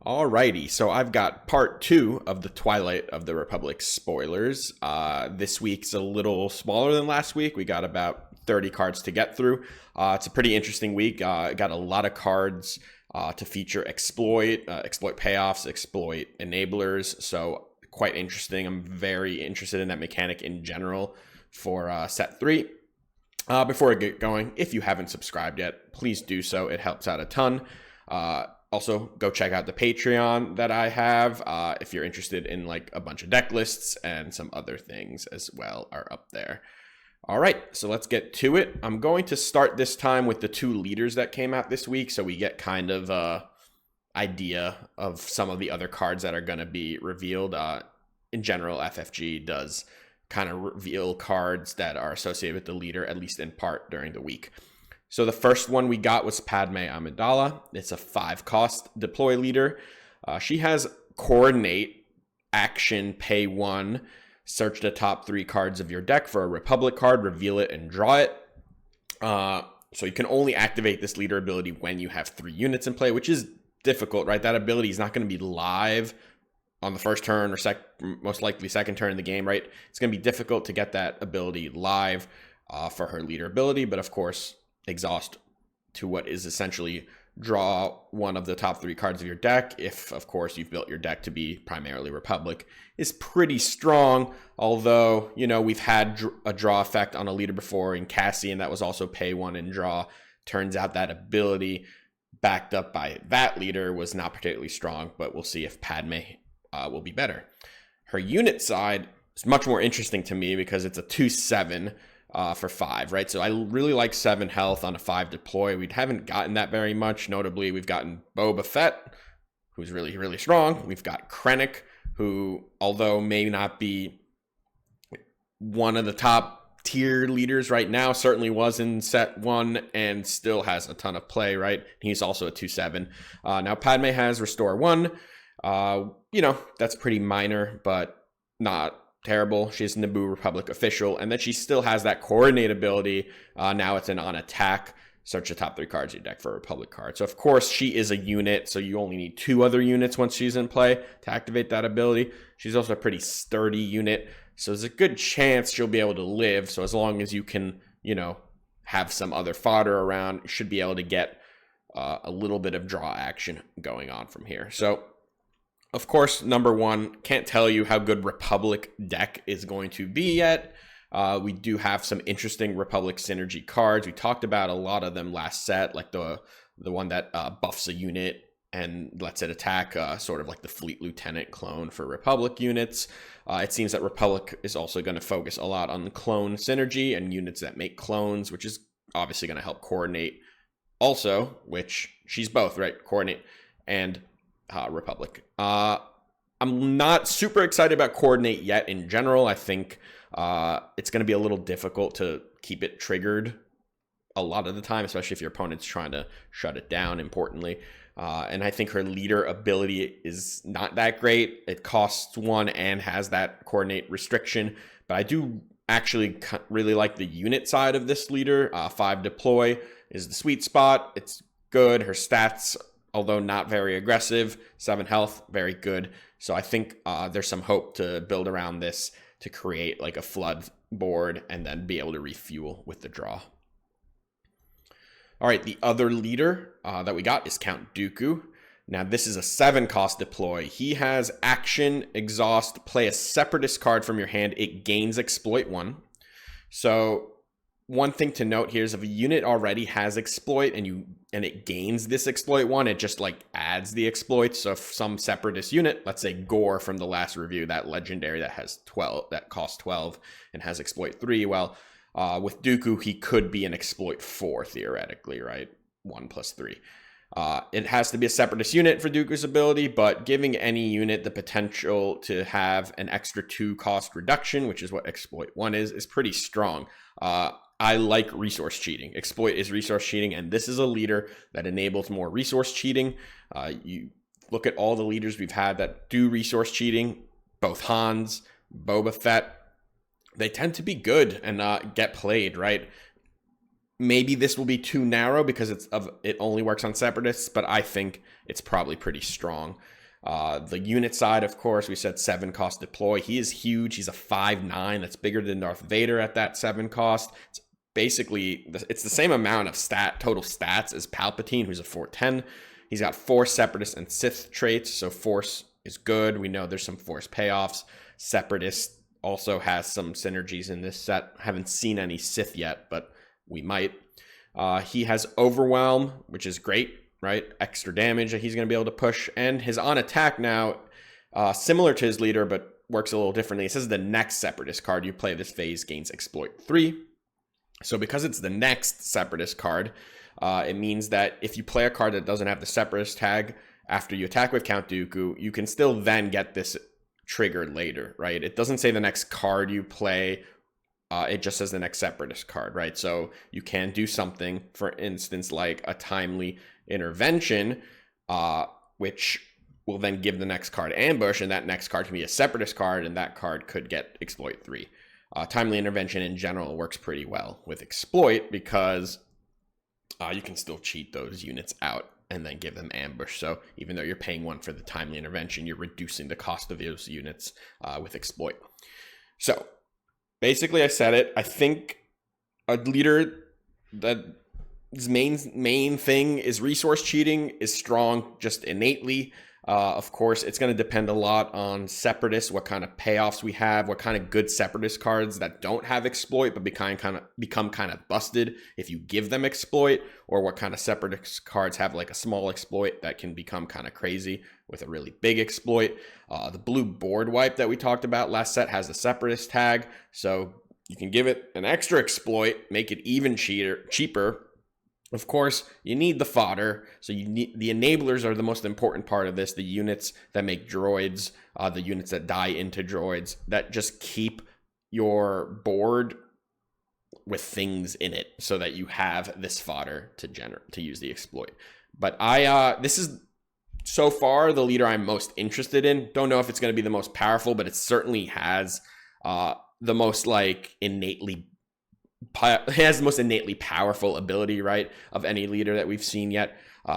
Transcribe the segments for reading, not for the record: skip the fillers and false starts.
Alrighty, so I've got part 2 of the Twilight of the Republic spoilers. This week's a little smaller than last week. We got about 30 cards to get through. It's a pretty interesting week. Got a lot of cards to feature exploit payoffs, exploit enablers. So quite interesting. I'm very interested in that mechanic in general for set 3. Before I get going, if you haven't subscribed yet, please do so. It helps out a ton. Also, go check out the Patreon that I have if you're interested in like a bunch of deck lists, and some other things as well are up there. All right, so let's get to it. I'm going to start this time with the 2 leaders that came out this week, so we get kind of a idea of some of the other cards that are going to be revealed. In general, FFG does kind of reveal cards that are associated with the leader, at least in part, during the week. So the first one we got was Padme Amidala. It's a 5-cost deploy leader. She has Coordinate, Action, Pay 1, search the top 3 cards of your deck for a Republic card, reveal it, and draw it. So you can only activate this leader ability when you have 3 units in play, which is difficult, right? That ability is not going to be live on the first turn or most likely second turn in the game, right? It's going to be difficult to get that ability live for her leader ability, but of course, exhaust to what is essentially draw one of the top 3 cards of your deck, if of course you've built your deck to be primarily Republic, is pretty strong. Although, you know, we've had a draw effect on a leader before in Cassie, and that was also pay 1 and draw. Turns out that ability backed up by that leader was not particularly strong, but we'll see if Padme will be better. Her unit side is much more interesting to me because it's a 2/7 for 5, right? So I really like 7 health on a 5 deploy. We haven't gotten that very much. Notably, we've gotten Boba Fett, who's really, really strong. We've got Krennic, who, although may not be one of the top tier leaders right now, certainly was in set 1 and still has a ton of play, right? He's also a 2/7. Now, Padme has Restore 1. You know, that's pretty minor, but not terrible. She's Naboo Republic official, and then she still has that Coordinate ability. Now it's an on attack. Search the top 3 cards of your deck for a Republic card. So of course she is a unit, so you only need 2 other units once she's in play to activate that ability. She's also a pretty sturdy unit, so there's a good chance she'll be able to live. So as long as you can, you know, have some other fodder around, you should be able to get a little bit of draw action going on from here. So of course, number 1, can't tell you how good Republic deck is going to be yet. We do have some interesting Republic synergy cards. We talked about a lot of them last set, like the one that buffs a unit and lets it attack, sort of like the Fleet Lieutenant clone for Republic units. It seems that Republic is also going to focus a lot on the clone synergy and units that make clones, which is obviously going to help Coordinate also, which she's both, right? Coordinate and Republic. I'm not super excited about Coordinate yet in general. I think it's going to be a little difficult to keep it triggered a lot of the time, especially if your opponent's trying to shut it down, importantly. And I think her leader ability is not that great. It costs 1 and has that Coordinate restriction, but I do actually really like the unit side of this leader. 5 deploy is the sweet spot. It's good. Her stats, although not very aggressive, 7 health, very good. So I think there's some hope to build around this to create like a flood board and then be able to refuel with the draw. All right, the other leader that we got is Count Dooku. Now this is a 7-cost deploy. He has Action, Exhaust, play a Separatist card from your hand. It gains Exploit 1. So one thing to note here is if a unit already has exploit and it gains this exploit 1, it just like adds the exploit. So if some Separatist unit, let's say Gore from the last review, that legendary that has 12, that costs 12 and has exploit 3, well, with Dooku he could be an exploit 4 theoretically, right? 1 plus 3. It has to be a Separatist unit for Dooku's ability, but giving any unit the potential to have an extra 2 cost reduction, which is what exploit 1 is pretty strong. I like resource cheating. Exploit is resource cheating, and this is a leader that enables more resource cheating. You look at all the leaders we've had that do resource cheating, both Hans, Boba Fett, they tend to be good and get played, right? maybe this will be too narrow because it only works on Separatists, but I think it's probably pretty strong. The unit side, of course, we said 7 cost deploy. He is huge. He's a 5'9". That's bigger than Darth Vader at that 7 cost. It's basically, it's the same amount of total stats as Palpatine, who's a 4'10". He's got 4 Separatist and Sith traits, so Force is good. We know there's some Force payoffs. Separatist also has some synergies in this set. Haven't seen any Sith yet, but we might. He has Overwhelm, which is great, right? Extra damage that he's going to be able to push. And his on attack now, similar to his leader, but works a little differently. It says the next Separatist card you play this phase gains exploit 3. So because it's the next Separatist card, it means that if you play a card that doesn't have the Separatist tag after you attack with Count Dooku, you can still then get this triggered later, right? It doesn't say the next card you play. It just says the next Separatist card, right? So you can do something, for instance, like a timely intervention, which will then give the next card ambush, and that next card can be a Separatist card, and that card could get exploit 3. Timely intervention in general works pretty well with exploit because you can still cheat those units out and then give them ambush. So even though you're paying 1 for the timely intervention, you're reducing the cost of those units with exploit. So basically, I said it. I think a leader that his main thing is resource cheating is strong just innately. Of course, it's going to depend a lot on Separatists, what kind of payoffs we have, what kind of good Separatist cards that don't have exploit but become kind of busted if you give them exploit, or what kind of Separatist cards have like a small exploit that can become kind of crazy with a really big exploit. The blue board wipe that we talked about last set has a Separatist tag, so you can give it an extra exploit, make it even cheaper. Of course, you need the fodder, so you need the enablers are the most important part of this. The units that make droids, the units that die into droids, that just keep your board with things in it, so that you have this fodder to use the exploit. But this is so far the leader I'm most interested in. Don't know if it's going to be the most powerful, but it certainly has the most has the most innately powerful ability, right, of any leader that we've seen yet,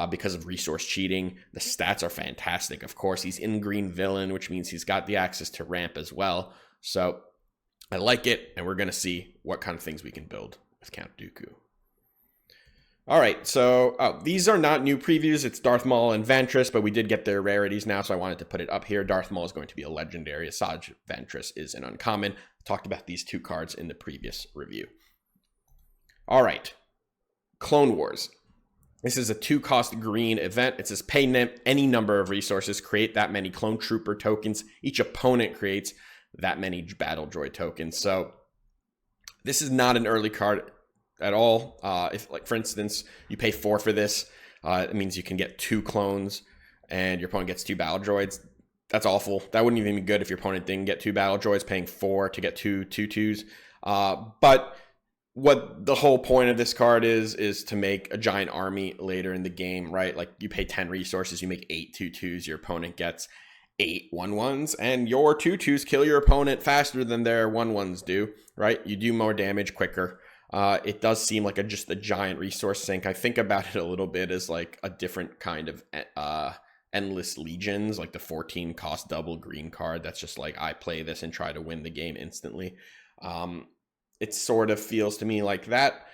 because of resource cheating. The stats are fantastic. Of course, he's in green villain, which means he's got the access to ramp as well. So I like it, and we're going to see what kind of things we can build with Count Dooku. All right, so these are not new previews. It's Darth Maul and Ventress, but we did get their rarities now, so I wanted to put it up here. Darth Maul is going to be a legendary. Asajj Ventress is an uncommon. Talked about these 2 cards in the previous review. All right, Clone Wars. This is a 2-cost green event. It says pay any number of resources, create that many clone trooper tokens. Each opponent creates that many battle droid tokens. So this is not an early card at all. If, like, for instance, you pay 4 for this, it means you can get 2 clones and your opponent gets 2 battle droids. That's awful. That wouldn't even be good if your opponent didn't get 2 battle droids, paying 4 to get 2 2/2s. But what the whole point of this card is to make a giant army later in the game, right? Like, you pay 10 resources, you make 8 2/2s, your opponent gets 8 1/1s, and your 2/2s kill your opponent faster than their 1/1s do, right? You do more damage quicker. It does seem like just a giant resource sink. I think about it a little bit as like a different kind of Endless Legions, like the 14 cost double green card. That's just like, I play this and try to win the game instantly. It sort of feels to me like that.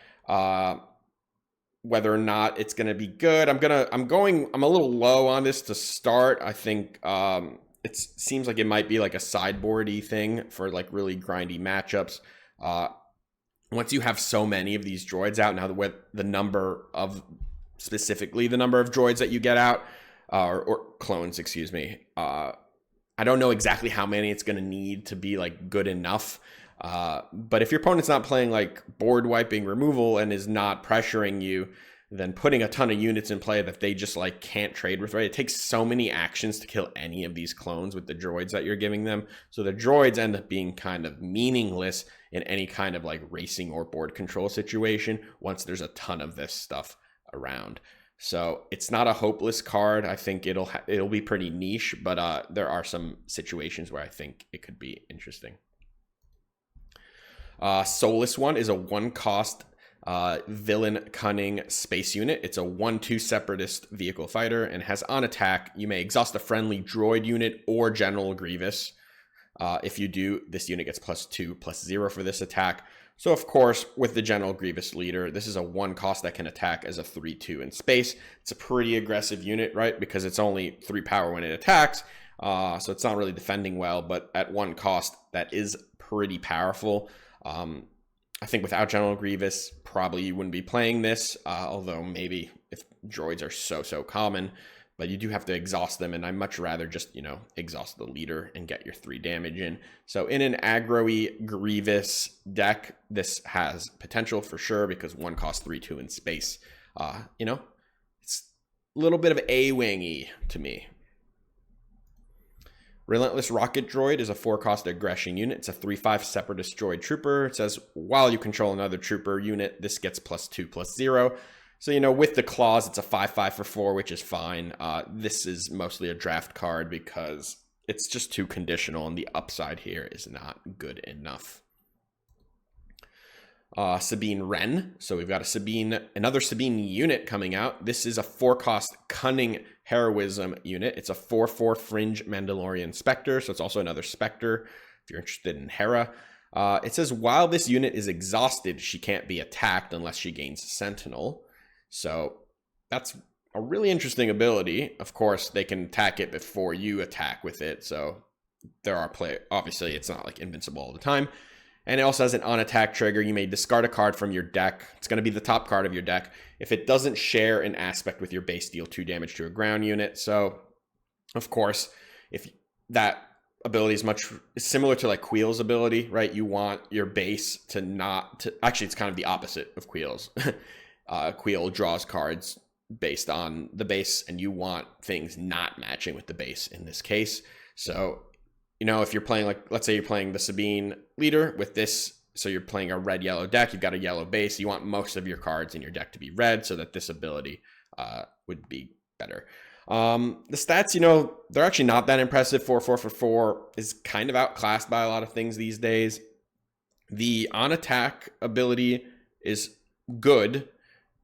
Whether or not it's going to be good, I'm a little low on this to start. I think it seems like it might be like a sideboardy thing for like really grindy matchups. Once you have so many of these droids out, now specifically the number of droids that you get out, or clones, excuse me. I don't know exactly how many it's going to need to be like good enough. But if your opponent's not playing like board wiping removal and is not pressuring you, then putting a ton of units in play that they just like can't trade with, right? It takes so many actions to kill any of these clones with the droids that you're giving them. So the droids end up being kind of meaningless in any kind of like racing or board control situation once there's a ton of this stuff around. So it's not a hopeless card. I think it'll be pretty niche, but there are some situations where I think it could be interesting. Soulless One is a 1-cost Villain Cunning Space unit. It's a 1/2 Separatist vehicle fighter and has on attack, you may exhaust a friendly droid unit or General Grievous. If you do, this unit gets +2/+0 for this attack. So of course, with the General Grievous leader, this is a 1 cost that can attack as a 3/2 in space. It's a pretty aggressive unit, right? Because it's only 3 power when it attacks. So it's not really defending well, but at 1 cost, that is pretty powerful. I think without General Grievous, probably you wouldn't be playing this, although maybe if droids are so common, but you do have to exhaust them, and I'd much rather just, exhaust the leader and get your 3 damage in. So in an aggro-y Grievous deck, this has potential for sure, because 1 cost 3/2 in space. It's a little bit of A-wingy to me. Relentless Rocket Droid is a 4-cost aggression unit. It's a 3/5 Separatist droid trooper. It says, while you control another trooper unit, this gets +2/+0. So, with the claws, it's a 5/5 for 4, which is fine. This is mostly a draft card because it's just too conditional, and the upside here is not good enough. Sabine Ren. So we've got another Sabine unit coming out. This is a 4-cost Cunning Heroism unit. It's a 4/4 Fringe Mandalorian Spectre. So it's also another Spectre if you're interested in Hera. It says, while this unit is exhausted, she can't be attacked unless she gains Sentinel. So that's a really interesting ability. Of course, they can attack it before you attack with it. So there are obviously, it's not like invincible all the time. And it also has an on-attack trigger. You may discard a card from your deck. It's going to be the top card of your deck. If it doesn't share an aspect with your base, deal 2 damage to a ground unit. So, of course, if that ability is similar to like Queel's ability, right? You want your base actually, it's kind of the opposite of Queel's. Queel draws cards based on the base, and you want things not matching with the base in this case. So, if you're playing, let's say you're playing the Sabine leader with this, so you're playing a red-yellow deck, you've got a yellow base, you want most of your cards in your deck to be red so that this ability would be better. The stats, they're actually not that impressive. 4/4 for 4 is kind of outclassed by a lot of things these days. The on-attack ability is good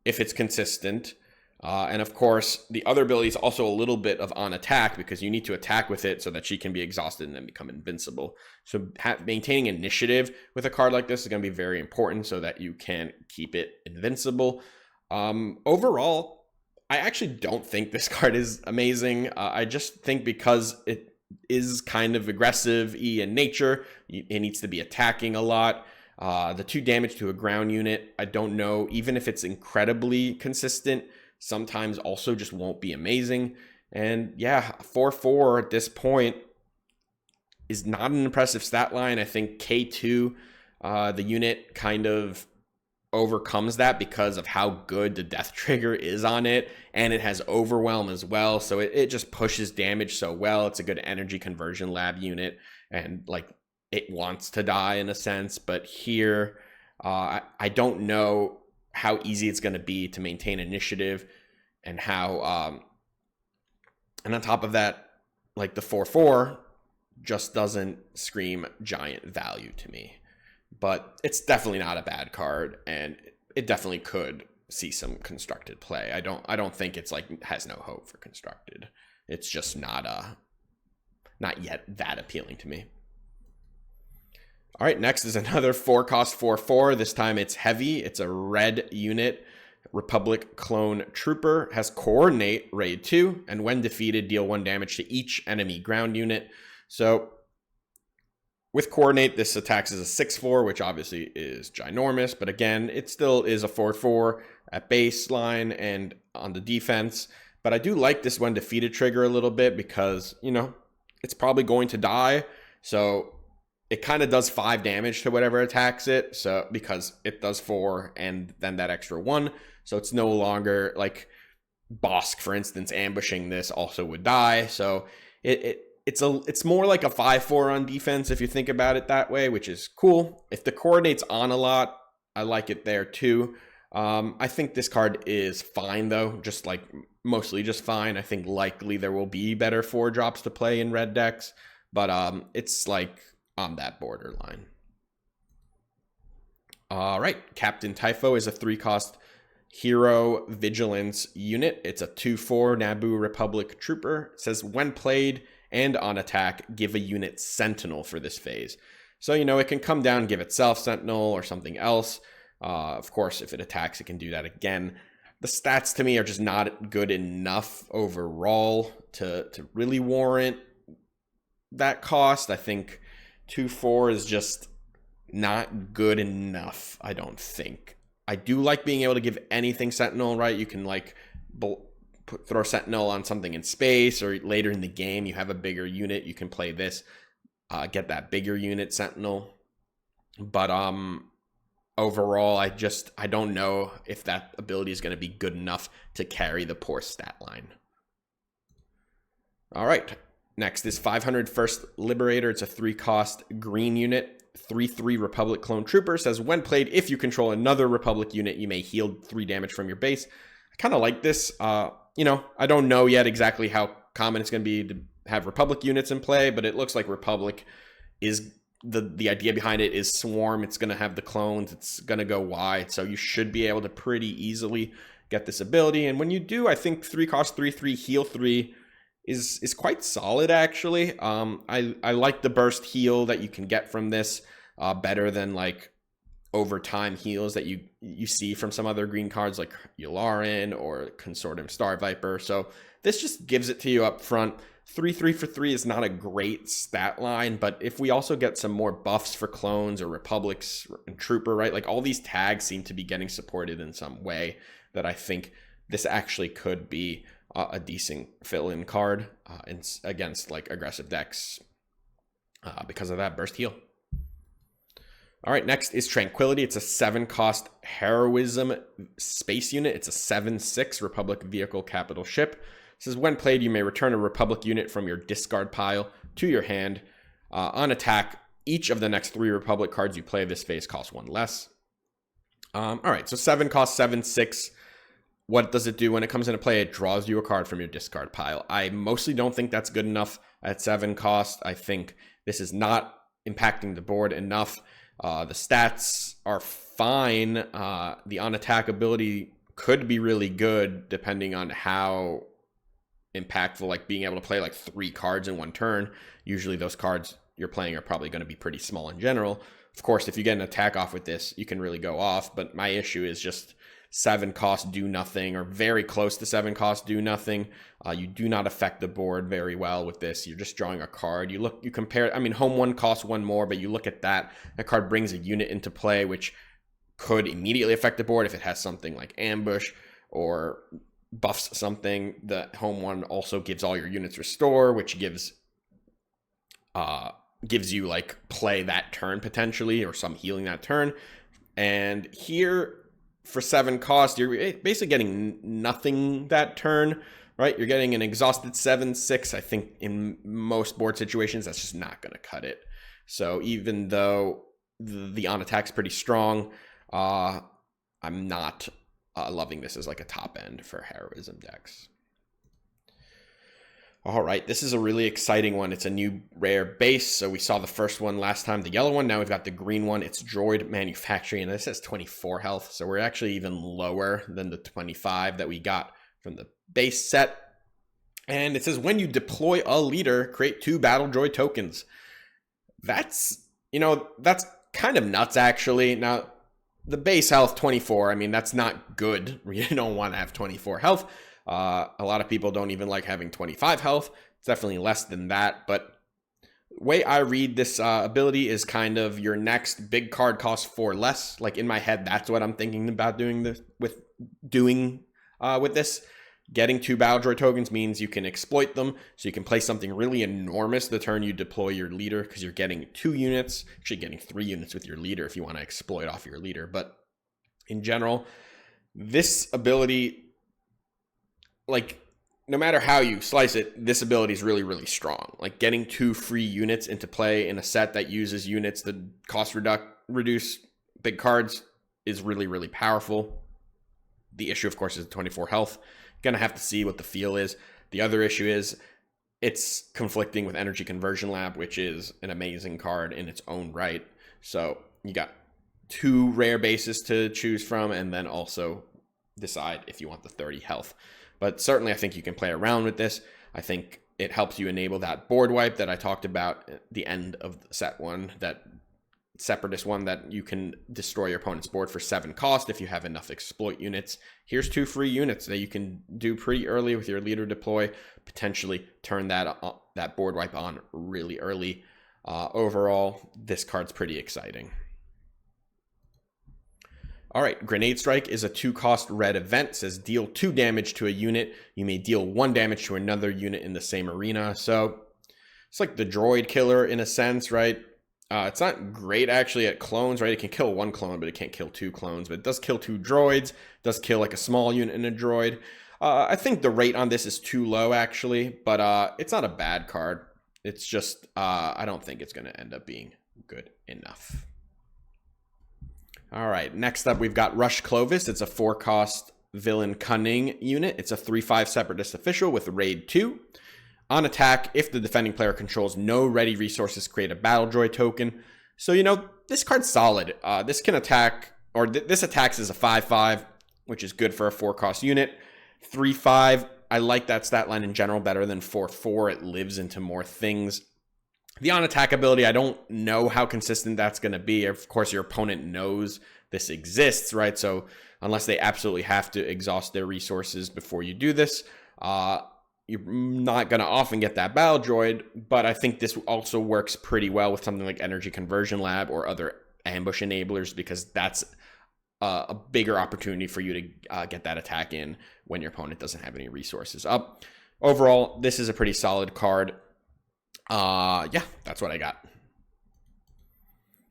if it's consistent. And of course, the other ability is also a little bit of on attack, because you need to attack with it so that she can be exhausted and then become invincible. So maintaining initiative with a card like this is going to be very important so that you can keep it invincible. Overall, I actually don't think this card is amazing. I just think because it is kind of aggressive-y in nature, it needs to be attacking a lot. The 2 damage to a ground unit, I don't know, even if it's incredibly consistent, sometimes also just won't be amazing. And yeah, 4/4 at this point is not an impressive stat line. I think K2, the unit kind of overcomes that because of how good the death trigger is on it, and it has overwhelm as well, so it just pushes damage so well. It's a good energy conversion lab unit, and it wants to die in a sense. But here, I don't know how easy it's going to be to maintain initiative, and how and on top of that, the 4/4 just doesn't scream giant value to me. But it's definitely not a bad card, and it definitely could see some constructed play. I don't think it's has no hope for constructed. It's just not yet that appealing to me. All right, next is another 4-cost 4/4. This time it's heavy. It's a red unit. Republic Clone Trooper, has Coordinate, Raid 2, and when defeated, deal 1 damage to each enemy ground unit. So with Coordinate, this attacks as a 6/4, which obviously is ginormous, but again, it still is a 4/4 at baseline and on the defense. But I do like this when defeated trigger a little bit, because, it's probably going to die. So it kind of does 5 damage to whatever attacks it. So because it does 4 and then that extra 1. So it's no longer Bosk, for instance, ambushing this also would die. So it's more like a 5/4 on defense if you think about it that way, which is cool. If the Coordinate's on a lot, I like it there too. I think this card is fine though, just mostly just fine. I think likely there will be better 4-drops to play in red decks, but it's on that borderline. All right, Captain Typho is a 3-cost hero vigilance unit. It's a 2/4 Naboo Republic trooper. It says when played and on attack, give a unit Sentinel for this phase. So, you know, it can come down, give itself Sentinel or something else. Of course, if it attacks, it can do that again. The stats to me are just not good enough overall to really warrant that cost. I think 2/4 is just not good enough, I don't think. I do like being able to give anything Sentinel, right? You can like throw Sentinel on something in space, or later in the game you have a bigger unit, you can play this, get that bigger unit Sentinel. But overall, I don't know if that ability is going to be good enough to carry the poor stat line. All right, next is 500 First Liberator. It's a 3-cost green unit. 3/3 Republic Clone Trooper. Says when played, if you control another Republic unit, you may heal 3 damage from your base. I kind of like this. You know, I don't know yet exactly how common it's going to be to have Republic units in play, but it looks like Republic is the idea behind it is swarm. It's going to have the clones. It's going to go wide, so you should be able to pretty easily get this ability. And when you do, I think 3-cost 3/3 heal 3 is quite solid, actually. I like the burst heal that you can get from this better than like overtime heals that you see from some other green cards like Yularen or Consortium Star Viper. So this just gives it to you up front. 3/3 for 3 is not a great stat line, but if we also get some more buffs for clones or Republics and Trooper, right? Like all these tags seem to be getting supported in some way that I think this actually could be a decent fill-in card against like aggressive decks because of that burst heal. All right, next is Tranquility. It's a 7-cost heroism space unit. It's a 7/6 Republic vehicle capital ship. It says when played, you may return a Republic unit from your discard pile to your hand. On attack, each of the next 3 Republic cards you play this phase cost 1 less. All right, so 7-cost 7/6. What does it do when it comes into play? It draws you a card from your discard pile. I mostly don't think that's good enough at 7 cost. I think this is not impacting the board enough. The stats are fine. The on-attack ability could be really good depending on how impactful, like being able to play like 3 cards in 1 turn. Usually those cards you're playing are probably going to be pretty small in general. Of course, if you get an attack off with this, you can really go off. But my issue is just 7 cost do nothing, or very close to 7 cost do nothing. You do not affect the board very well with this. You're just drawing a card. You compare, I mean, home 1 costs 1 more, but you look at that card brings a unit into play, which could immediately affect the board if it has something like ambush or buffs something. The home 1 also gives all your units restore, which gives you like play that turn potentially, or some healing that turn. And here, for 7 cost, you're basically getting nothing that turn, right? You're getting an exhausted 7/6. I think in most board situations, that's just not going to cut it. So even though the on-attack's pretty strong, I'm not loving this as like a top end for heroism decks. All right, this is a really exciting one. It's a new rare base. So we saw the first one last time, the yellow one. Now we've got the green one. It's Droid Manufacturing, and this has 24 health. So we're actually even lower than the 25 that we got from the base set. And it says when you deploy a leader, create 2 battle droid tokens. That's kind of nuts, actually. Now, the base health 24, I mean, that's not good. You don't want to have 24 health. A lot of people don't even like having 25 health. It's definitely less than that. But the way I read this ability is kind of your next big card costs 4 less. Like in my head, that's what I'm thinking about doing this with this. Getting 2 battle droid tokens means you can exploit them. So you can play something really enormous the turn you deploy your leader, because you're getting 2 units, actually getting 3 units with your leader if you want to exploit off your leader. But in general, this ability, like, no matter how you slice it, this ability is really, really strong. Like, getting 2 free units into play in a set that uses units that cost reduce big cards is really, really powerful. The issue, of course, is 24 health. Gonna have to see what the feel is. The other issue is it's conflicting with Energy Conversion Lab, which is an amazing card in its own right. So you got 2 rare bases to choose from, and then also decide if you want the 30 health. But certainly I think you can play around with this. I think it helps you enable that board wipe that I talked about at the end of set 1, that Separatist one, that you can destroy your opponent's board for 7 cost if you have enough exploit units. Here's 2 free units that you can do pretty early with your leader deploy, potentially turn that board wipe on really early. Overall, this card's pretty exciting. All right, Grenade Strike is a 2-cost red event. It says deal 2 damage to a unit. You may deal 1 damage to another unit in the same arena. So it's like the droid killer in a sense, right? It's not great actually at clones, right? It can kill 1 clone, but it can't kill 2 clones. But it does kill 2 droids. It does kill like a small unit in a droid. I think the rate on this is too low actually, but it's not a bad card. It's just I don't think it's going to end up being good enough. All right, next up we've got Rush Clovis. It's a 4-cost villain cunning unit. It's a 3/5 Separatist official with raid 2. On attack, if the defending player controls no ready resources, create a battle droid token. So, you know, this card's solid. This can attack, or this attacks as a 5/5, which is good for a 4-cost unit. 3/5, I like that stat line in general better than 4/4. It lives into more things. The on-attack ability, I don't know how consistent that's going to be. Of course, your opponent knows this exists, right? So unless they absolutely have to exhaust their resources before you do this, you're not going to often get that battle droid. But I think this also works pretty well with something like Energy Conversion Lab or other ambush enablers, because that's a bigger opportunity for you to get that attack in when your opponent doesn't have any resources up. Overall, this is a pretty solid card. Yeah, that's what I got.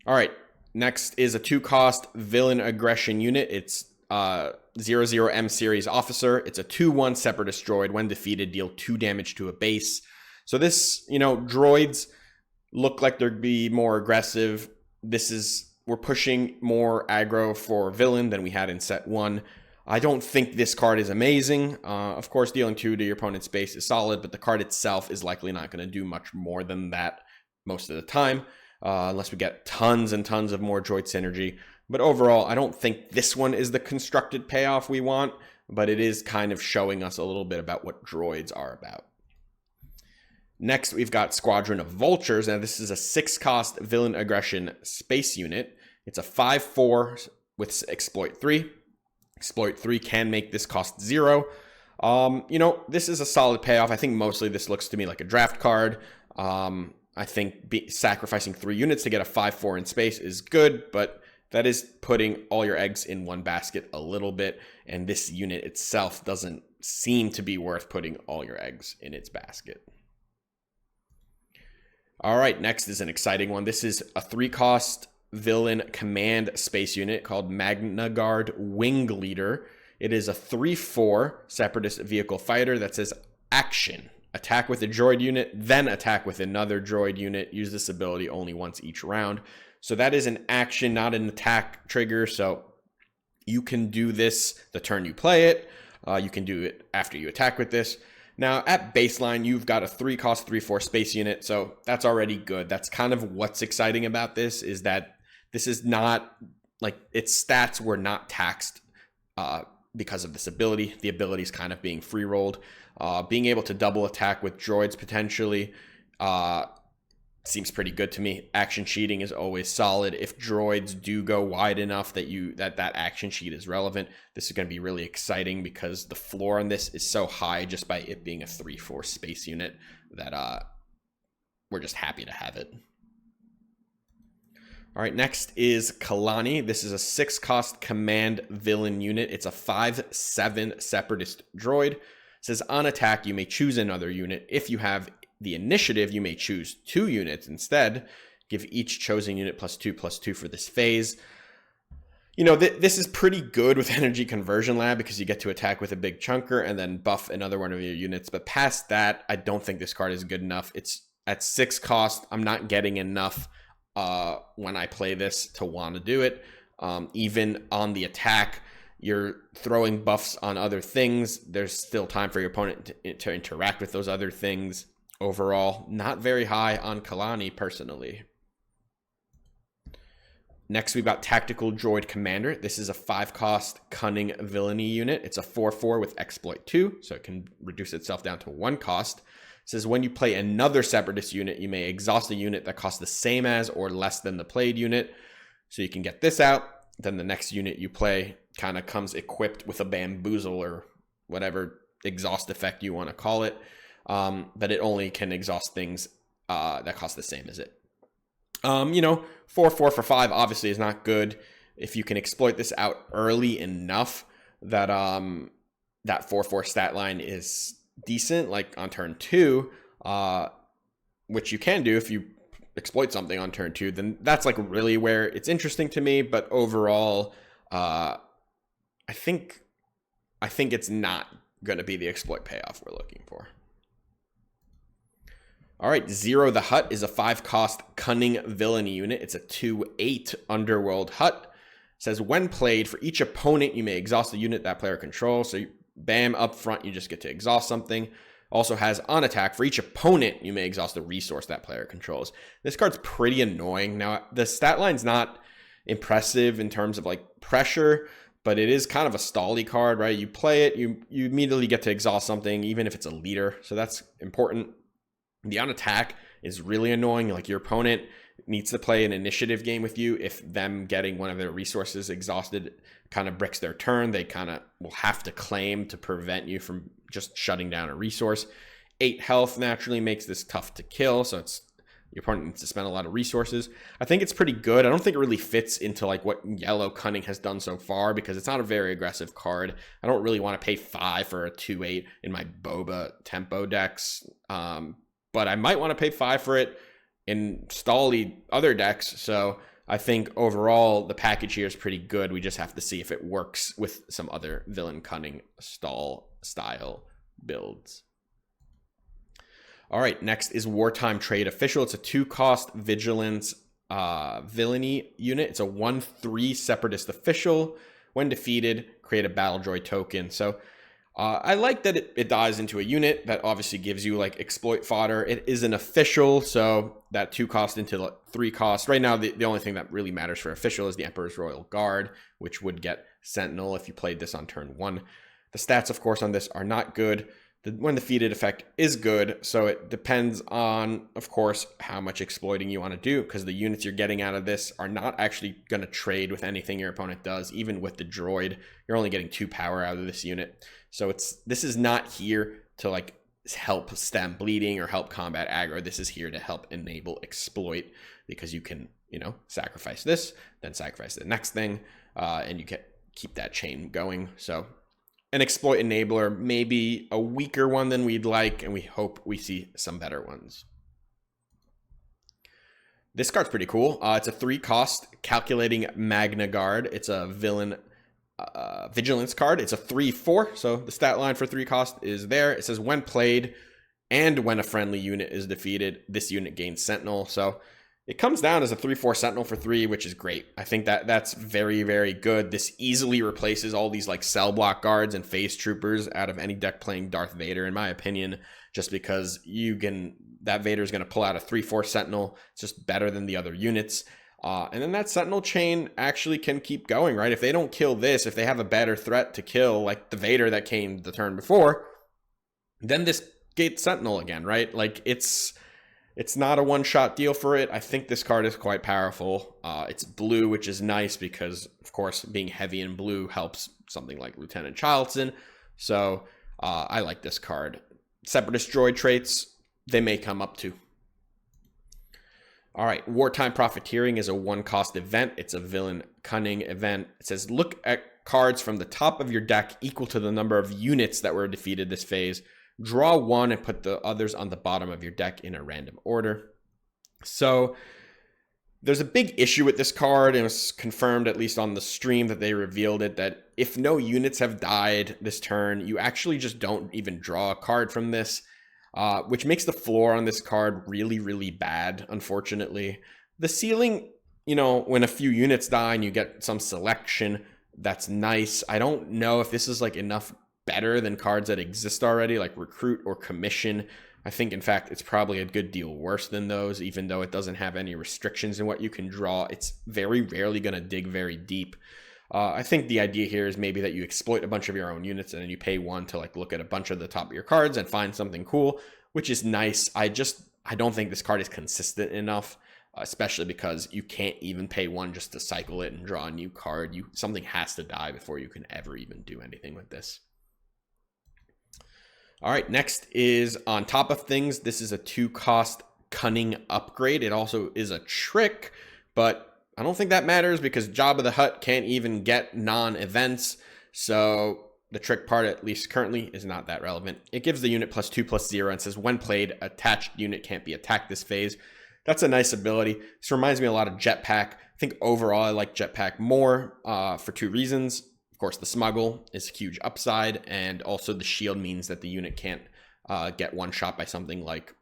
All right, next is a 2-cost villain aggression unit. It's 00M series officer. It's a 2/1 Separatist droid. When defeated, deal 2 damage to a base. So this, you know, droids look like they'd be more aggressive. We're pushing more aggro for villain than we had in set 1. I don't think this card is amazing. Of course, dealing 2 to your opponent's base is solid, but the card itself is likely not going to do much more than that most of the time, unless we get tons and tons of more droid synergy. But overall, I don't think this one is the constructed payoff we want, but it is kind of showing us a little bit about what droids are about. Next, we've got Squadron of Vultures. Now, this is a 6-cost villain aggression space unit. It's a 5/4 with exploit 3. Exploit 3 can make this cost 0. You know, this is a solid payoff. I think mostly this looks to me like a draft card. I think sacrificing 3 units to get a 5/4 in space is good, but that is putting all your eggs in one basket a little bit, and this unit itself doesn't seem to be worth putting all your eggs in its basket. All right, next is an exciting one. This is a 3-cost villain command space unit called Magna Guard Wing Leader. It is a 3/4 Separatist vehicle fighter that says action. Attack with a droid unit, then attack with another droid unit. Use this ability only once each round. So that is an action, not an attack trigger. So you can do this the turn you play it. You can do it after you attack with this. Now, at baseline, you've got a 3-cost 3/4 space unit, so that's already good. That's kind of what's exciting about this, is that this is not, like, its stats were not taxed because of this ability. The ability is kind of being free-rolled. Being able to double attack with droids potentially seems pretty good to me. Action sheeting is always solid. If droids do go wide enough that that action sheet is relevant, this is going to be really exciting, because the floor on this is so high just by it being a 3/4 space unit that we're just happy to have it. All right, next is Kanani. This is a 6-cost command villain unit. It's a 5/7 Separatist droid. It says on attack, you may choose another unit. If you have the initiative, you may choose 2 units instead. Give each chosen unit +2/+2 for this phase. You know, this is pretty good with Energy Conversion Lab, because you get to attack with a big chunker and then buff another one of your units. But past that, I don't think this card is good enough. It's at 6 cost. I'm not getting enough when I play this to want to do it. Even on the attack, you're throwing buffs on other things. There's still time for your opponent to interact with those other things. Overall, not very high on Kanani personally. Next, we've got Tactical Droid Commander. This is a 5-cost Cunning Villainy unit. It's a 4/4 with Exploit 2, so it can reduce itself down to 1 cost. It says when you play another Separatist unit, you may exhaust a unit that costs the same as or less than the played unit. So you can get this out. Then the next unit you play kind of comes equipped with a bamboozle or whatever exhaust effect you want to call it. But it only can exhaust things that cost the same as it. 4/4 for 5 obviously is not good. If you can exploit this out early enough that that 4/4 stat line is decent, like on turn 2, which you can do if you exploit something on turn 2, then that's like really where it's interesting to me. But overall, I think it's not going to be the exploit payoff we're looking for. All right, Zero the Hutt is a 5-cost Cunning Villainy unit. It's a 2/8 Underworld Hutt. It says when played, for each opponent, you may exhaust a unit that player controls. So bam, up front, you just get to exhaust something. Also has on attack, for each opponent, you may exhaust a resource that player controls. This card's pretty annoying. Now, the stat line's not impressive in terms of like pressure, but it is kind of a stally card, right? You play it, you immediately get to exhaust something, even if it's a leader. So that's important. The on attack is really annoying. Like your opponent needs to play an initiative game with you. If them getting one of their resources exhausted kind of bricks their turn, they kind of will have to claim to prevent you from just shutting down a resource. 8 health naturally makes this tough to kill. So your opponent needs to spend a lot of resources. I think it's pretty good. I don't think it really fits into like what Yellow Cunning has done so far because it's not a very aggressive card. I don't really want to pay 5 for a 2/8 in my Boba tempo decks. But I might want to pay 5 for it in stally other decks. So I think overall the package here is pretty good. We just have to see if it works with some other Villain Cunning stall style builds. All right, next is Wartime Trade Official. It's a 2-cost Vigilance Villainy unit. It's a 1/3 Separatist Official. When defeated, create a Battle Droid token. So I like that it dies into a unit that obviously gives you like exploit fodder. It is an official, so that 2 cost into 3 cost. Right now, the only thing that really matters for official is the Emperor's Royal Guard, which would get Sentinel if you played this on turn 1. The stats, of course, on this are not good. The when defeated effect is good, so it depends on, of course, how much exploiting you want to do, because the units you're getting out of this are not actually going to trade with anything your opponent does. Even with the droid, you're only getting 2 power out of this unit. So this is not here to like help stem bleeding or help combat aggro. This is here to help enable exploit, because you can, sacrifice this, then sacrifice the next thing, and you can keep that chain going. So an exploit enabler, maybe a weaker one than we'd like, and we hope we see some better ones. This card's pretty cool. It's a 3-cost Calculating Magna Guard. It's a villain vigilance card. It's a 3/4, so the stat line for 3 cost is there. It says when played and when a friendly unit is defeated, this unit gains Sentinel. So it comes down as a 3/4 Sentinel for 3, which is great. I think that's very, very good. This easily replaces all these like cell block guards and phase troopers out of any deck playing Darth Vader, in my opinion, just because that Vader is going to pull out a 3/4 Sentinel. It's just better than the other units. And then that Sentinel chain actually can keep going, right? If they don't kill this, if they have a better threat to kill, like the Vader that came the turn before, then this gets Sentinel again, right? Like it's not a one-shot deal for it. I think this card is quite powerful. It's blue, which is nice because, of course, being heavy in blue helps something like Lieutenant Charlton. So I like this card. Separatist droid traits, they may come up too. All right, Wartime Profiteering is a 1-cost event. It's a Villain Cunning event. It says look at cards from the top of your deck equal to the number of units that were defeated this phase. Draw 1 and put the others on the bottom of your deck in a random order. So there's a big issue with this card. It was confirmed, at least on the stream that they revealed it, that if no units have died this turn, you actually just don't even draw a card from this. Which makes the floor on this card really, really bad, unfortunately. The ceiling, when a few units die and you get some selection, that's nice. I don't know if this is like enough better than cards that exist already, like Recruit or Commission. I think, in fact, it's probably a good deal worse than those, even though it doesn't have any restrictions in what you can draw. It's very rarely going to dig very deep. I think the idea here is maybe that you exploit a bunch of your own units and then you pay one to like look at a bunch of the top of your cards and find something cool, which is nice. I don't think this card is consistent enough, especially because you can't even pay one just to cycle it and draw a new card. Something has to die before you can ever even do anything with this. All right, next is On Top of Things. This is a 2-cost Cunning upgrade. It also is a trick, but I don't think that matters because Jabba the Hutt can't even get non-events. So the trick part, at least currently, is not that relevant. It gives the unit +2/+0 and says when played, attached unit can't be attacked this phase. That's a nice ability. This reminds me a lot of Jetpack. I think overall I like Jetpack more for 2 reasons. Of course, the smuggle is a huge upside, and also the shield means that the unit can't get one shot by something like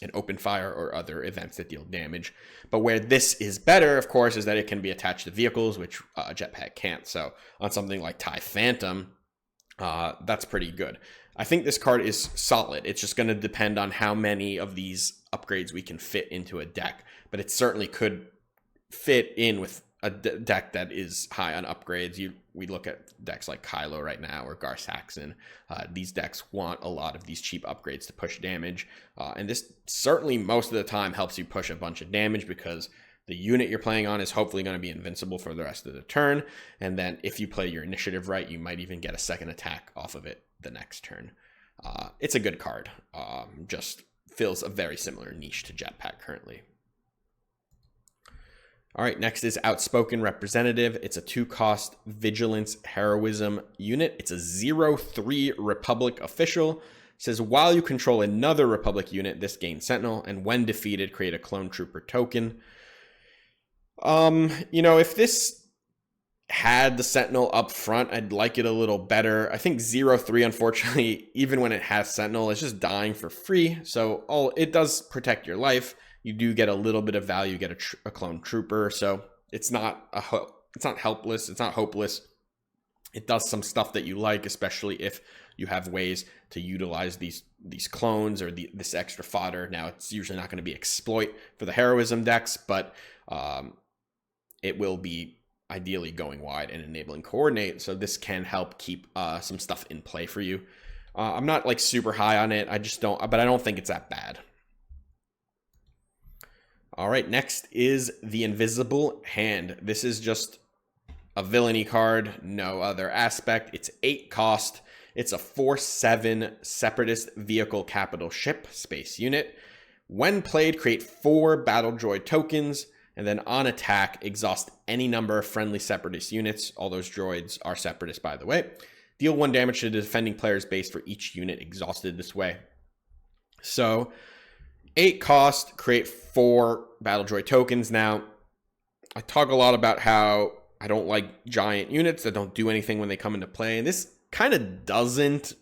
an open fire or other events that deal damage. But where this is better, of course, is that it can be attached to vehicles, which Jetpack can't. So on something like TIE Phantom, that's pretty good. I think this card is solid. It's just going to depend on how many of these upgrades we can fit into a deck, but it certainly could fit in with a deck that is high on upgrades. We look at decks like Kylo right now or Gar Saxon. These decks want a lot of these cheap upgrades to push damage, and this certainly most of the time helps you push a bunch of damage because the unit you're playing on is hopefully going to be invincible for the rest of the turn, and then if you play your initiative right, you might even get a second attack off of it the next turn. It's a good card. Just fills a very similar niche to Jetpack currently. All right, next is Outspoken Representative. It's a 2-cost Vigilance Heroism unit. It's a 0/3 Republic official. It says while you control another Republic unit, this gains Sentinel, and when defeated, create a Clone Trooper token. If this had the Sentinel up front, I'd like it a little better. I think 0/3, unfortunately, even when it has Sentinel, it's just dying for free. So it does protect your life. You do get a little bit of value, get a clone trooper. So it's not helpless. It's not hopeless. It does some stuff that you like, especially if you have ways to utilize these clones or this extra fodder. Now, it's usually not going to be exploit for the heroism decks, but it will be ideally going wide and enabling coordinate. So this can help keep some stuff in play for you. I'm not like super high on it. I don't think it's that bad. All right, next is the Invisible Hand. This is just a villainy card, no other aspect. It's 8 cost. It's a 4/7 Separatist Vehicle Capital Ship Space unit. When played, create 4 Battle Droid tokens, and then on attack, exhaust any number of friendly Separatist units. All those droids are Separatists, by the way. Deal 1 damage to the defending player's base for each unit exhausted this way. So 8 cost, create 4 Battle Droid tokens. Now, I talk a lot about how I don't like giant units that don't do anything when they come into play, and this kind of doesn't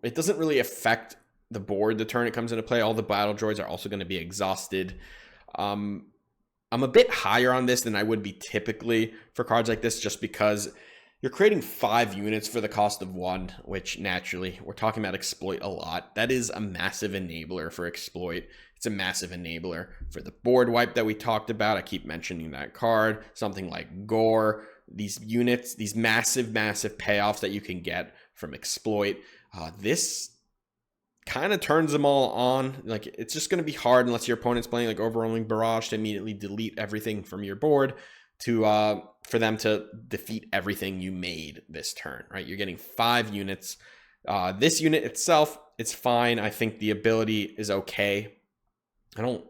really affect the board the turn it comes into play. All the Battle Droids are also going to be exhausted. I'm a bit higher on this than I would be typically for cards like this, just because you're creating 5 units for the cost of 1, which naturally, we're talking about exploit a lot. That is a massive enabler for exploit. It's a massive enabler for the board wipe that we talked about. I keep mentioning that card. Something like Gore, these units, these massive payoffs that you can get from exploit. This kind of turns them all on. Like, it's just going to be hard unless your opponent's playing like Overwhelming Barrage to immediately delete everything from your board for them to defeat everything you made this turn, right? You're getting 5 units. This unit itself, it's fine. I think the ability is okay. I don't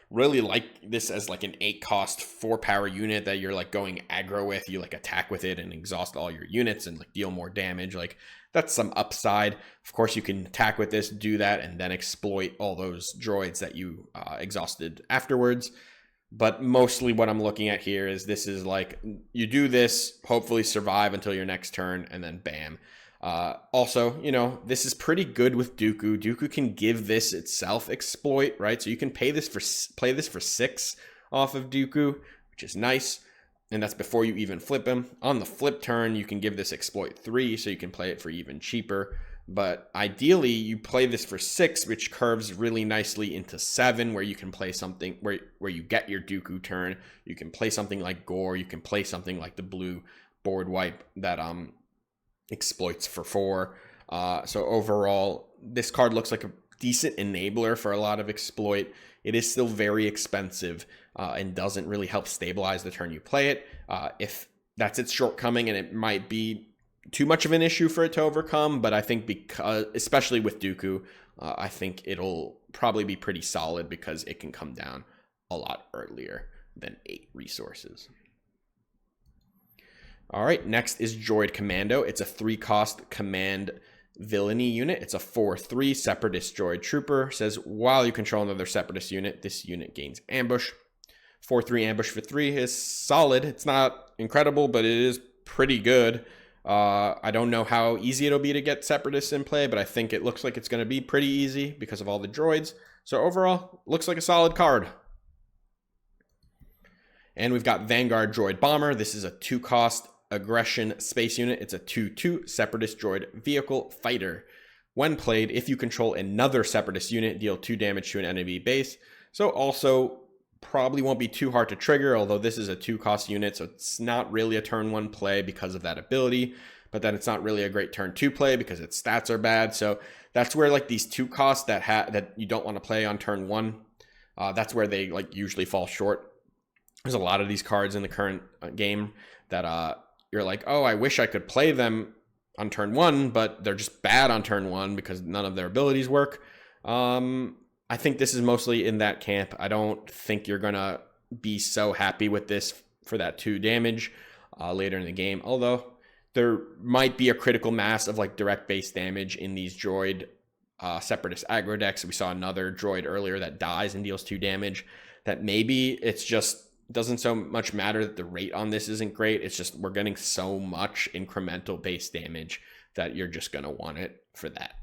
really like this as like an 8 cost 4 power unit that you're like going aggro with. You like attack with it and exhaust all your units and like deal more damage. Like, that's some upside. Of course, you can attack with this, do that, and then exploit all those droids that you exhausted afterwards. But mostly what I'm looking at here is this is like, you do this, hopefully survive until your next turn, and then bam. Also, this is pretty good with Dooku. Dooku can give this itself exploit, right? So you can play this for 6 off of Dooku, which is nice. And that's before you even flip him. On the flip turn, you can give this exploit 3, so you can play it for even cheaper. but ideally you play this for 6, which curves really nicely into 7, where you can play something where you get your Dooku turn. You can play something like Gore. You can play something like the blue board wipe that exploits for 4. So overall, this card looks like a decent enabler for a lot of exploit. It is still very expensive and doesn't really help stabilize the turn you play it. If that's its shortcoming, and it might be too much of an issue for it to overcome, but I think because, especially with Dooku, I think it'll probably be pretty solid because it can come down a lot earlier than 8 resources. All right, next is Droid Commando. It's a 3-cost command villainy unit. It's a 4/3 Separatist Droid Trooper. Says while you control another Separatist unit, this unit gains ambush. 4/3 ambush for 3 is solid. It's not incredible, but it is pretty good. I don't know how easy it'll be to get Separatists in play, but I think it looks like it's going to be pretty easy because of all the droids. So overall, looks like a solid card. And we've got Vanguard Droid Bomber. This is a 2-cost aggression space unit. It's a 2/2 Separatist Droid Vehicle Fighter. When played, if you control another Separatist unit, deal 2 damage to an enemy base. So also probably won't be too hard to trigger, although this is a 2-cost unit, so it's not really a turn 1 play because of that ability, but then it's not really a great turn 2 play because its stats are bad. So that's where like these 2 costs that you don't want to play on turn 1, that's where they like usually fall short. There's a lot of these cards in the current game that you're like, oh, I wish I could play them on turn 1, but they're just bad on turn 1 because none of their abilities work. I think this is mostly in that camp. I don't think you're going to be so happy with this for that 2 damage later in the game. Although there might be a critical mass of like direct base damage in these droid Separatist aggro decks. We saw another droid earlier that dies and deals 2 damage. That maybe it's just doesn't so much matter that the rate on this isn't great. It's just we're getting so much incremental base damage that you're just going to want it for that.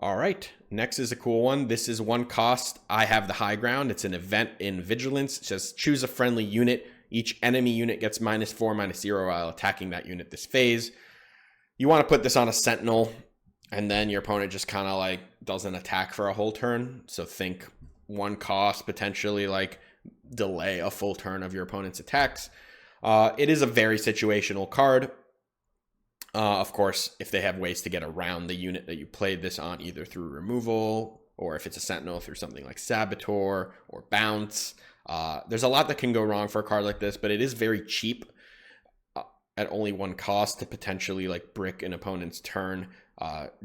All right, next is a cool one. This is 1 cost. I have the high ground. It's an event in Vigilance. It says choose a friendly unit. Each enemy unit gets -4, -0 while attacking that unit this phase. You want to put this on a Sentinel, and then your opponent just kind of like doesn't attack for a whole turn. So think 1 cost, potentially like delay a full turn of your opponent's attacks. It is a very situational card. Of course, if they have ways to get around the unit that you played this on, either through removal, or if it's a Sentinel through something like Saboteur or Bounce. There's a lot that can go wrong for a card like this, but it is very cheap at only 1 cost to potentially like brick an opponent's turn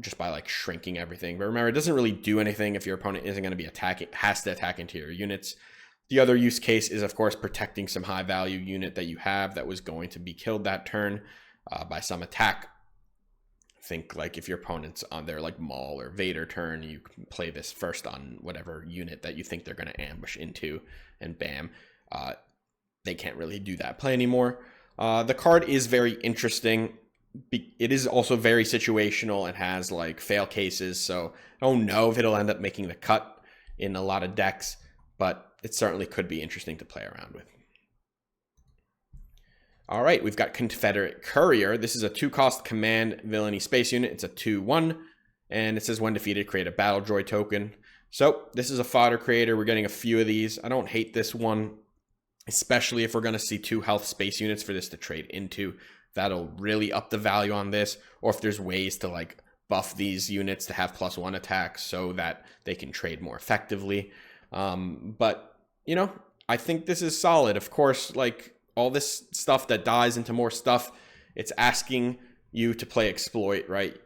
just by like shrinking everything. But remember, it doesn't really do anything if your opponent isn't going to be has to attack into your units. The other use case is, of course, protecting some high value unit that you have that was going to be killed that turn by some attack. Think like if your opponent's on their like Maul or Vader turn, you can play this first on whatever unit that you think they're going to ambush into, and bam, they can't really do that play anymore. The card is very interesting. It is also very situational and has like fail cases, so I don't know if it'll end up making the cut in a lot of decks, but it certainly could be interesting to play around with. All right, we've got Confederate Courier. This is a 2-cost command villainy space unit. It's a 2/1, and it says when defeated, create a battle droid token. So this is a fodder creator. We're getting a few of these. I don't hate this one, especially if we're going to see 2 health space units for this to trade into. That'll really up the value on this, or if there's ways to like buff these units to have +1 attacks so that they can trade more effectively. But, you know, I think this is solid. Of course, like all this stuff that dies into more stuff, it's asking you to play exploit, right?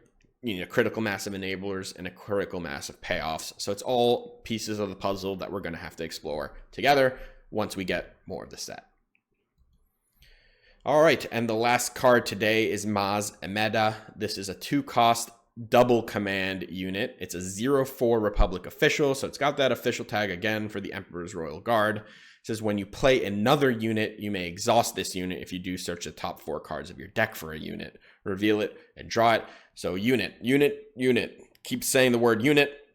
You need a critical mass of enablers and a critical mass of payoffs. So it's all pieces of the puzzle that we're going to have to explore together once we get more of the set. All right, and the last card today is Maz Ameda. This is a 2-cost double command unit. It's a 0/4 Republic official, so it's got that official tag again for the Emperor's Royal Guard. It says when you play another unit, you may exhaust this unit. If you do, search the top 4 cards of your deck for a unit, reveal it, and draw it. So unit. Keep saying the word unit.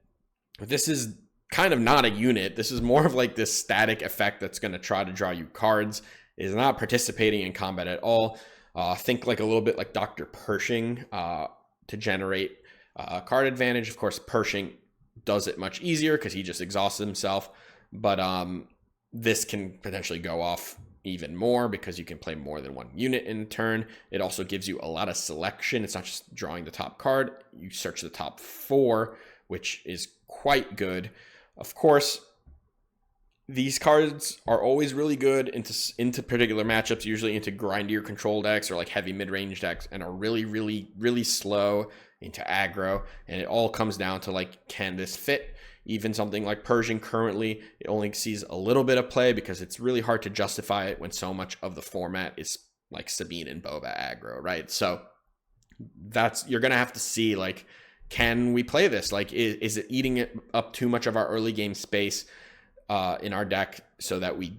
This is kind of not a unit. This is more of like this static effect that's going to try to draw you cards. It is not participating in combat at all. Think like a little bit like Dr. Pershing to generate card advantage. Of course, Pershing does it much easier because he just exhausts himself. But this can potentially go off even more because you can play more than one unit in turn. It also gives you a lot of selection. It's not just drawing the top card. You search the top 4, which is quite good. Of course, these cards are always really good into particular matchups, usually into grindier control decks or like heavy mid-range decks, and are really, really, really slow into aggro. And it all comes down to like, can this fit? Even something like Pershing currently, it only sees a little bit of play because it's really hard to justify it when so much of the format is like Sabine and Boba aggro, right? So you're going to have to see like, can we play this? Like, is it eating up too much of our early game space in our deck so that we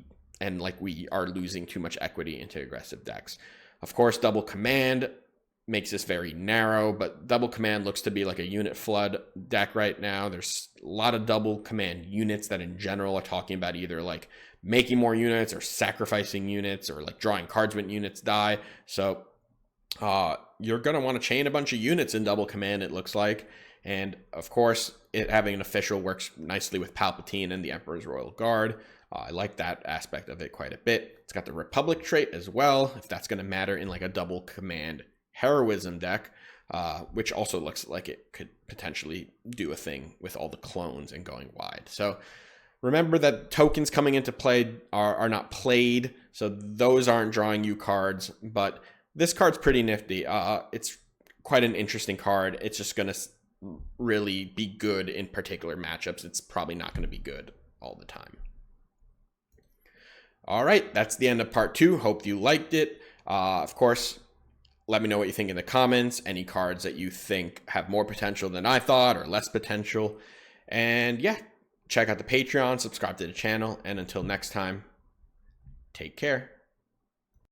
are losing too much equity into aggressive decks? Of course, double command makes this very narrow, but double command looks to be like a unit flood deck right now. There's a lot of double command units that in general are talking about either like making more units or sacrificing units or like drawing cards when units die. So you're going to want to chain a bunch of units in double command, it looks like. And of course, it having an official works nicely with Palpatine and the Emperor's Royal Guard. I like that aspect of it quite a bit. It's got the Republic trait as well, if that's going to matter in like a double command heroism deck, which also looks like it could potentially do a thing with all the clones and going wide. So remember that tokens coming into play are not played, so those aren't drawing you cards, but this card's pretty nifty. It's quite an interesting card. It's just going to really be good in particular matchups. It's probably not going to be good all the time. All right, that's the end of part 2. Hope you liked it. Of course, let me know what you think in the comments. Any cards that you think have more potential than I thought or less potential. And yeah, check out the Patreon, subscribe to the channel, and until next time, take care.